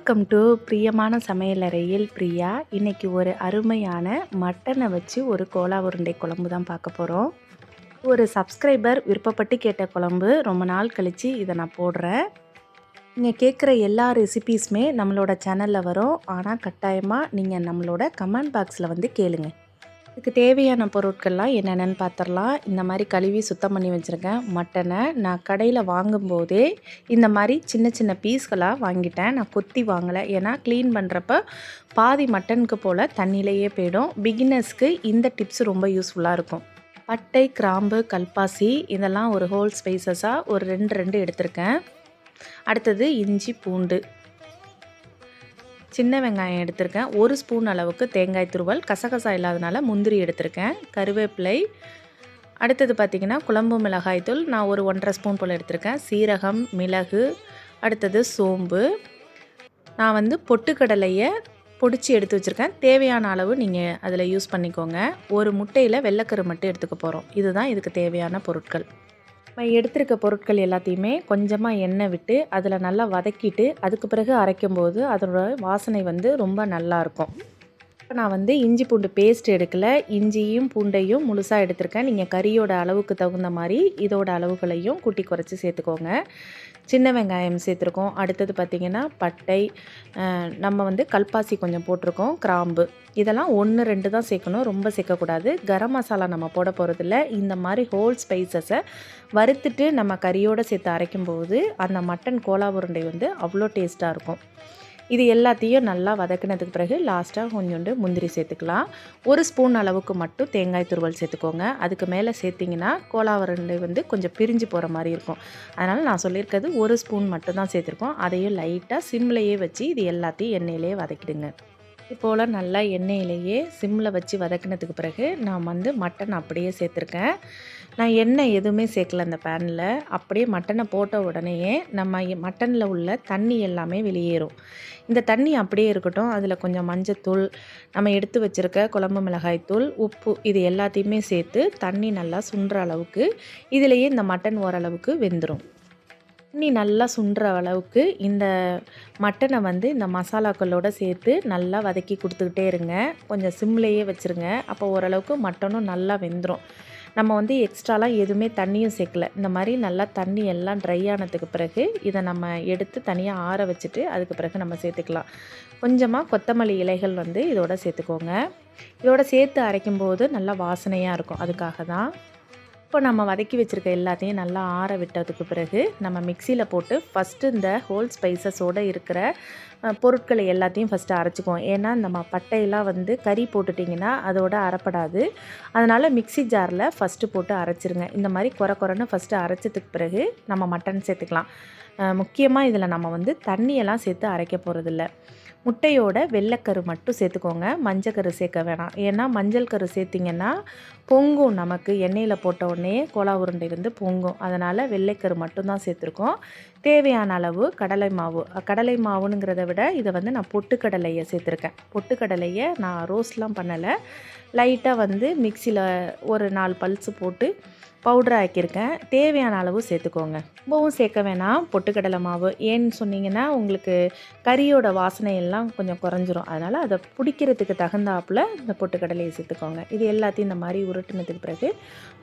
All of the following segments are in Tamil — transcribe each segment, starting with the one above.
வெல்கம் டு பிரியமான சமையலறையில் பிரியா. இன்றைக்கி ஒரு அருமையான மட்டனை வச்சு ஒரு கோலா உருண்டை குழம்பு தான் பார்க்க போகிறோம். ஒரு சப்ஸ்கிரைபர் விருப்பப்பட்டு கேட்ட குழம்பு, ரொம்ப நாள் கழித்து இதை நான் போடுறேன். நீங்கள் கேட்குற எல்லா ரெசிபீஸுமே நம்மளோட சேனலில் வரும். ஆனால் கட்டாயமாக நீங்கள் நம்மளோட கமெண்ட் பாக்ஸில் வந்து கேளுங்க. இதுக்கு தேவையான பொருட்கள்லாம் என்னென்னு பார்த்துடலாம். இந்த மாதிரி கழுவி சுத்தம் பண்ணி வச்சுருக்கேன். மட்டனை நான் கடையில் வாங்கும்போதே இந்த மாதிரி சின்ன சின்ன பீஸ்களாக வாங்கிட்டேன். நான் கொத்தி வாங்கலை, ஏன்னா க்ளீன் பண்ணுறப்ப பாதி மட்டனுக்கு போல் தண்ணியிலையே போயிடும். பிகினர்ஸ்க்கு இந்த டிப்ஸ் ரொம்ப யூஸ்ஃபுல்லாக இருக்கும். பட்டை, கிராம்பு, கல்பாசி இதெல்லாம் ஒரு ஹோல் ஸ்பைசஸாக ஒரு 2 எடுத்திருக்கேன். அடுத்தது இஞ்சி, பூண்டு, சின்ன வெங்காயம் எடுத்திருக்கேன். 1 ஸ்பூன் அளவுக்கு தேங்காய் துருவல், கசகசா இல்லாதனால முந்திரி எடுத்திருக்கேன். கருவேப்பிலை, அடுத்தது பார்த்திங்கன்னா குழம்பு மிளகாய் தூள் நான் ஒரு 1.5 ஸ்பூன் போல் எடுத்திருக்கேன். சீரகம், மிளகு, அடுத்தது சோம்பு. நான் வந்து பொட்டுக்கடலையை பொடிச்சு எடுத்து வச்சுருக்கேன். தேவையான அளவு நீங்கள் அதில் யூஸ் பண்ணிக்கோங்க. ஒரு முட்டையில் வெள்ளைக்கரு மட்டும் எடுத்துக்க போகிறோம். இதுதான் இதுக்கு தேவையான பொருட்கள். நம்ம எடுத்திருக்க பொருட்கள் எல்லாத்தையுமே கொஞ்சமாக எண்ணெய் விட்டு அதில் நல்லா வதக்கிட்டு அதுக்கு பிறகு அரைக்கும்போது அதோட வாசனை வந்து ரொம்ப நல்லாயிருக்கும். இப்போ நான் வந்து இஞ்சி பூண்டு பேஸ்ட் எடுக்கலை, இஞ்சியும் பூண்டையும் முழுசாக எடுத்திருக்கேன். நீங்கள் கறியோட அளவுக்கு தகுந்த மாதிரி இதோட அளவுகளையும் கூட்டி குறைச்சி சேர்த்துக்கோங்க. சின்ன வெங்காயம் சேர்த்துருக்கோம். அடுத்தது பார்த்திங்கன்னா பட்டை, நம்ம வந்து கல்பாசி கொஞ்சம் போட்டிருக்கோம், கிராம்பு. இதெல்லாம் 1-2 தான் சேர்க்கணும், ரொம்ப சேர்க்கக்கூடாது. கரம் மசாலா நம்ம போட போகிறதில்ல. இந்த மாதிரி ஹோல் ஸ்பைசஸை வறுத்துட்டு நம்ம கறியோடு சேர்த்து அரைக்கும்போது அந்த மட்டன் கோலா உருண்டை வந்து அவ்வளோ டேஸ்ட்டாக இருக்கும். இது எல்லாத்தையும் நல்லா வதக்கினதுக்கு பிறகு லாஸ்ட்டாக கொஞ்சோண்டு முந்திரி சேர்த்துக்கலாம். 1 ஸ்பூன் அளவுக்கு மட்டும் தேங்காய் துருவல் சேர்த்துக்கோங்க. அதுக்கு மேலே சேர்த்திங்கன்னா கோலா உருண்டை வந்து கொஞ்சம் பிரிஞ்சு போகிற மாதிரி இருக்கும். அதனால் நான் சொல்லியிருக்கிறது 1 ஸ்பூன் மட்டும் தான் சேர்த்துருக்கோம். அதையும் லைட்டாக சிம்லையே வச்சு இது எல்லாத்தையும் எண்ணெயிலே வதக்கிடுங்க. இது போல் நல்லா எண்ணெயிலேயே சிம்மில் வச்சு வதக்கினதுக்கு பிறகு நான் வந்து மட்டன் அப்படியே சேர்த்துருக்கேன். நான் எண்ணெய் எதுவுமே சேர்க்கல அந்த பேனில். அப்படியே மட்டனை போட்ட உடனேயே நம்ம மட்டனில் உள்ள தண்ணி எல்லாமே வெளியேறும். இந்த தண்ணி அப்படியே இருக்கட்டும். அதில் கொஞ்சம் மஞ்சத்தூள், நம்ம எடுத்து வச்சுருக்க குழம்பு மிளகாய்த்தூள், உப்பு, இது எல்லாத்தையுமே சேர்த்து தண்ணி நல்லா சுண்டுற அளவுக்கு இதிலேயே இந்த மட்டன் ஓரளவுக்கு வெந்துடும். தண்ணி நல்லா சுண்டுற அளவுக்கு இந்த மட்டனை வந்து இந்த மசாலாக்களோடு சேர்த்து நல்லா வதக்கி கொடுத்துக்கிட்டே இருங்க. கொஞ்சம் சிம்லேயே வச்சுருங்க. அப்போ ஓரளவுக்கு மட்டனும் நல்லா வெந்துடும். நம்ம வந்து எக்ஸ்ட்ராலாம் எதுவுமே தண்ணியும் சேர்க்கல. இந்த மாதிரி நல்லா தண்ணி எல்லாம் ட்ரை ஆனதுக்கு பிறகு இதை நம்ம எடுத்து தனியாக ஆற வச்சுட்டு அதுக்கு பிறகு நம்ம சேர்த்துக்கலாம். கொஞ்சமாக கொத்தமல்லி இலைகள் வந்து இதோட சேர்த்துக்கோங்க. இதோட சேர்த்து அரைக்கும்போது நல்லா வாசனையாக இருக்கும். அதுக்காக தான். இப்போ நம்ம வதக்கி வச்சுருக்க எல்லாத்தையும் நல்லா ஆற விட்டதுக்கு பிறகு நம்ம மிக்சியில் போட்டு ஃபஸ்ட்டு இந்த ஹோல் ஸ்பைசஸோடு இருக்கிற பொருட்களை எல்லாத்தையும் ஃபஸ்ட்டு அரைச்சிக்குவோம். ஏன்னா நம்ம பட்டையெல்லாம் வந்து கறி போட்டுட்டிங்கன்னா அதோட அரைப்படாது. அதனால் மிக்சி ஜாரில் ஃபஸ்ட்டு போட்டு அரைச்சிருங்க. இந்த மாதிரி குறைன்னு ஃபஸ்ட்டு அரைச்சதுக்கு பிறகு நம்ம மட்டன் சேர்த்துக்கலாம். முக்கியமாக இதில் நம்ம வந்து தண்ணியெல்லாம் சேர்த்து அரைக்க போகிறதில்ல. முட்டையோட வெள்ளைக்கரு மட்டும் சேர்த்துக்கோங்க. மஞ்சக்கரு சேர்க்க வேணாம். ஏன்னா மஞ்சள் கரு சேர்த்திங்கன்னா பொங்கும். நமக்கு எண்ணெயில் போட்ட உடனே கோலா உருண்டை வந்து பொங்கும். அதனால் வெள்ளைக்கரு மட்டும்தான் சேர்த்துருக்கோம். தேவையான அளவு கடலை மாவு. கடலை மாவுங்கிறத விட இதை வந்து நான் பொட்டுக்கடலையை சேர்த்துருக்கேன். பொட்டுக்கடலையை நான் ரோஸ்ட்லாம் பண்ணலை. லைட்டாக வந்து மிக்சியில் ஒரு 4 பல்ஸு போட்டு பவுடர் ஆக்கியிருக்கேன். தேவையான அளவு சேர்த்துக்கோங்க. ரொம்பவும் சேர்க்க வேணாம் பொட்டுக்கடலை மாவு. ஏன்னு சொன்னிங்கன்னா உங்களுக்கு கறியோட வாசனை எல்லாம் கொஞ்சம் குறைஞ்சிரும். அதனால் அதை பிடிக்கிறதுக்கு தகுந்தாப்பில் இந்த பொட்டுக்கடலையை சேர்த்துக்கோங்க. இது எல்லாத்தையும் இந்த மாதிரி உருட்டினதுக்கு பிறகு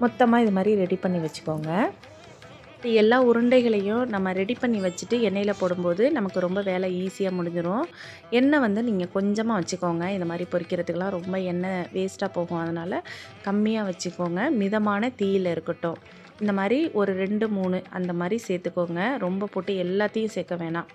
மொத்தமாக இது மாதிரி ரெடி பண்ணி வச்சுக்கோங்க. எல்லா உருண்டைகளையும் நம்ம ரெடி பண்ணி வச்சுட்டு எண்ணெயில் போடும்போது நமக்கு ரொம்ப வேலை ஈஸியாக முடிஞ்சிடும். எண்ணெய் வந்து நீங்கள் கொஞ்சமாக வச்சுக்கோங்க. இந்த மாதிரி பொரிக்கிறதுக்கெலாம் ரொம்ப எண்ணெய் வேஸ்ட்டாக போகும். அதனால் கம்மியாக வச்சுக்கோங்க. மிதமான தீயில் இருக்கட்டும். இந்த மாதிரி ஒரு 2-3 அந்த மாதிரி சேர்த்துக்கோங்க. ரொம்ப போட்டு எல்லாத்தையும் சேர்க்க வேணாம்.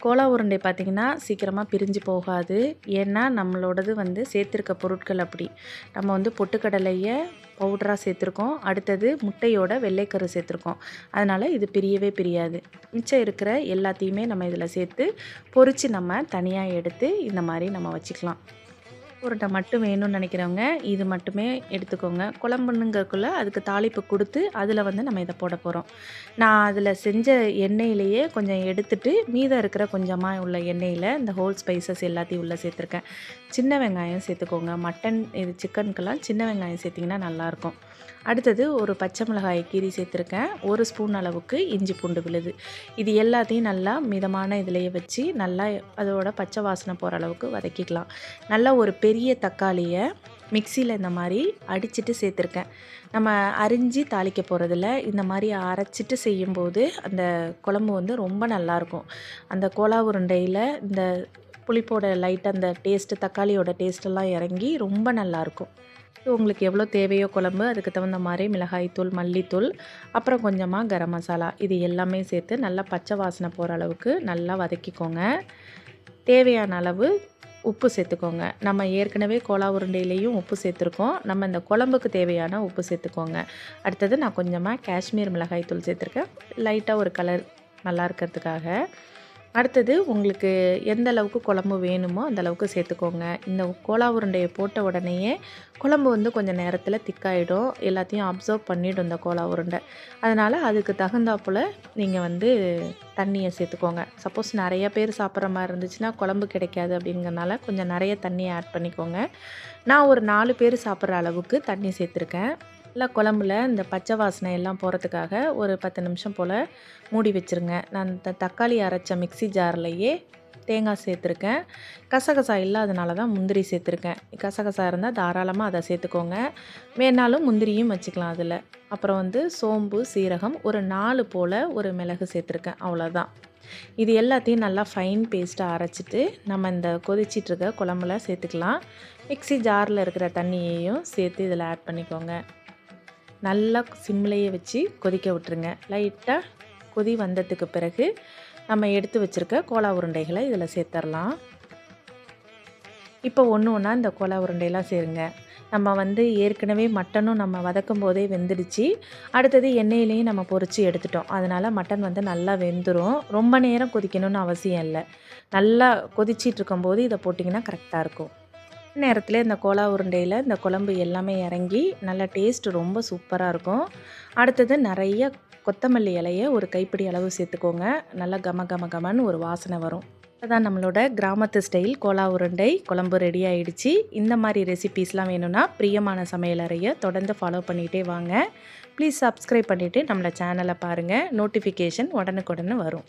கோலா உருண்டை பார்த்திங்கன்னா சீக்கிரமாக பிரிஞ்சு போகாது. ஏன்னா நம்மளோடது வந்து சேர்த்துருக்க பொருட்கள் அப்படி. நம்ம வந்து பொட்டுக்கடலையை பவுடராக சேர்த்துருக்கோம். அடுத்தது முட்டையோட வெள்ளைக்கரு சேர்த்துருக்கோம். அதனால் இது பிரியவே பிரியாது. மிச்சம் இருக்கிற எல்லாத்தையுமே நம்ம இதில் சேர்த்து பொரித்து நம்ம தனியாக எடுத்து இந்த மாதிரி நம்ம வச்சுக்கலாம். உருண்டை மட்டும் வேணும்னு நினைக்கிறவங்க இது மட்டுமே எடுத்துக்கோங்க. குழம்புங்கக்குள்ள அதுக்கு தாளிப்பு கொடுத்து அதில் வந்து நம்ம இதை போட போகிறோம். நான் அதில் செஞ்ச எண்ணெயிலேயே கொஞ்சம் எடுத்துட்டு மீதம் இருக்கிற கொஞ்சமாக உள்ள எண்ணெயில் இந்த ஹோல் ஸ்பைசஸ் எல்லாத்தையும் உள்ளே சேர்த்துருக்கேன். சின்ன வெங்காயம் சேர்த்துக்கோங்க. மட்டன் இது சிக்கனுக்கெல்லாம் சின்ன வெங்காயம் சேர்த்திங்கன்னா நல்லாயிருக்கும். அடுத்தது ஒரு பச்சை மிளகாய் கீரி சேர்த்துருக்கேன். 1 ஸ்பூன் அளவுக்கு இஞ்சி பூண்டு விழுது. இது எல்லாத்தையும் நல்லா மிதமான இதிலேயே வச்சு நல்லா அதோட பச்சை வாசனை போகிற அளவுக்கு வதக்கிக்கலாம். நல்லா ஒரு பெரிய தக்காளியை மிக்சியில் இந்த மாதிரி அடிச்சுட்டு சேர்த்துருக்கேன். நம்ம அரிஞ்சு தாளிக்க போகிறதில்ல, இந்த மாதிரி அரைச்சிட்டு செய்யும்போது அந்த குழம்பு வந்து ரொம்ப நல்லாயிருக்கும். அந்த கோலா உருண்டையில் இந்த புளிப்போட லைட்டாக அந்த டேஸ்ட்டு தக்காளியோட டேஸ்ட்டெல்லாம் இறங்கி ரொம்ப நல்லாயிருக்கும். உங்களுக்கு எவ்வளோ தேவையோ குழம்பு அதுக்கு தகுந்த மாதிரி மிளகாய்த்தூள், மல்லித்தூள், அப்புறம் கொஞ்சமாக கரம் மசாலா இது எல்லாமே சேர்த்து நல்லா பச்சை வாசனை போகிற அளவுக்கு நல்லா வதக்கிக்கோங்க. தேவையான அளவு உப்பு சேர்த்துக்கோங்க. நம்ம ஏற்கனவே கோலா உருண்டையிலையும் உப்பு சேர்த்துருக்கோம். நம்ம இந்த குழம்புக்கு தேவையான உப்பு சேர்த்துக்கோங்க. அடுத்தது நான் கொஞ்சமாக காஷ்மீர் மிளகாய்த்தூள் சேர்த்துருக்கேன், லைட்டாக ஒரு கலர் நல்லா இருக்கிறதுக்காக. அடுத்தது உங்களுக்கு எந்த அளவுக்கு குழம்பு வேணுமோ அந்த அளவுக்கு சேர்த்துக்கோங்க. இந்த கோலா உருண்டையை போட்ட உடனேயே குழம்பு வந்து கொஞ்சம் நேரத்தில் திக்காயிடும். எல்லாத்தையும் அப்சர்வ் பண்ணிவிடும் இந்த கோலா உருண்டை. அதனால் அதுக்கு தகுந்தாப்பில் நீங்கள் வந்து தண்ணியை சேர்த்துக்கோங்க. சப்போஸ் நிறைய பேர் சாப்பிட்ற மாதிரி இருந்துச்சுன்னா குழம்பு கிடைக்காது அப்படிங்கிறனால கொஞ்சம் நிறைய தண்ணியை ஆட் பண்ணிக்கோங்க. நான் ஒரு 4 பேர் சாப்பிட்ற அளவுக்கு தண்ணி சேர்த்துருக்கேன். நல்லா குழம்புல இந்த பச்சை வாசனை எல்லாம் போகிறதுக்காக ஒரு 10 நிமிஷம் போல் மூடி வச்சுருங்க. நான் இந்த தக்காளி அரைச்ச மிக்ஸி ஜார்லையே தேங்காய் சேர்த்துருக்கேன். கசகசா இல்லாதனால தான் முந்திரி சேர்த்துருக்கேன். கசகசா இருந்தால் தாராளமாக அதை சேர்த்துக்கோங்க. வேணாலும் முந்திரியும் வச்சுக்கலாம் அதில். அப்புறம் வந்து சோம்பு, சீரகம் ஒரு 4 போல் ஒரு மிளகு சேர்த்துருக்கேன். அவ்வளோதான். இது எல்லாத்தையும் நல்லா ஃபைன் பேஸ்ட்டாக அரைச்சிட்டு நம்ம இந்த கொதிச்சிட்ருக்க குழம்புல சேர்த்துக்கலாம். மிக்ஸி ஜாரில் இருக்கிற தண்ணியையும் சேர்த்து இதில் ஆட் பண்ணிக்கோங்க. நல்லா சிம்லேயே வச்சு கொதிக்க விட்டுருங்க. லைட்டாக கொதி வந்ததுக்கு பிறகு நம்ம எடுத்து வச்சுருக்க கோலா உருண்டைகளை இதில் சேர்த்துடலாம். இப்போ ஒன்று ஒன்றா இந்த கோலா உருண்டையெல்லாம் சேருங்க. நம்ம வந்து ஏற்கனவே மட்டனும் நம்ம வதக்கும் போதே வெந்துடுச்சு. அடுத்தது எண்ணெயிலையும் நம்ம பொரித்து எடுத்துட்டோம். அதனால் மட்டன் வந்து நல்லா வெந்துடும். ரொம்ப நேரம் கொதிக்கணும்னு அவசியம் இல்லை. நல்லா கொதிச்சிட்ருக்கும்போது இதை போட்டிங்கன்னா கரெக்டாக இருக்கும். நேரத்தில் இந்த கோலா உருண்டையில் இந்த குழம்பு எல்லாமே இறங்கி நல்ல டேஸ்ட் ரொம்ப சூப்பராக இருக்கும். அடுத்தது நிறைய கொத்தமல்லி இலையை ஒரு கைப்பிடி அளவு சேர்த்துக்கோங்க. நல்லா கம கம கமன்னு ஒரு வாசனை வரும். அதான் நம்மளோட கிராமத்து ஸ்டைல் கோலா உருண்டை குழம்பு ரெடி ஆகிடுச்சு. இந்த மாதிரி ரெசிபீஸ்லாம் வேணும்னா பிரியமான சமையலறையை தொடர்ந்து ஃபாலோ பண்ணிகிட்டே வாங்க. ப்ளீஸ் சப்ஸ்கிரைப் பண்ணிவிட்டு நம்மளை சேனலை பாருங்கள். நோட்டிஃபிகேஷன் உடனுக்குடனே வரும்.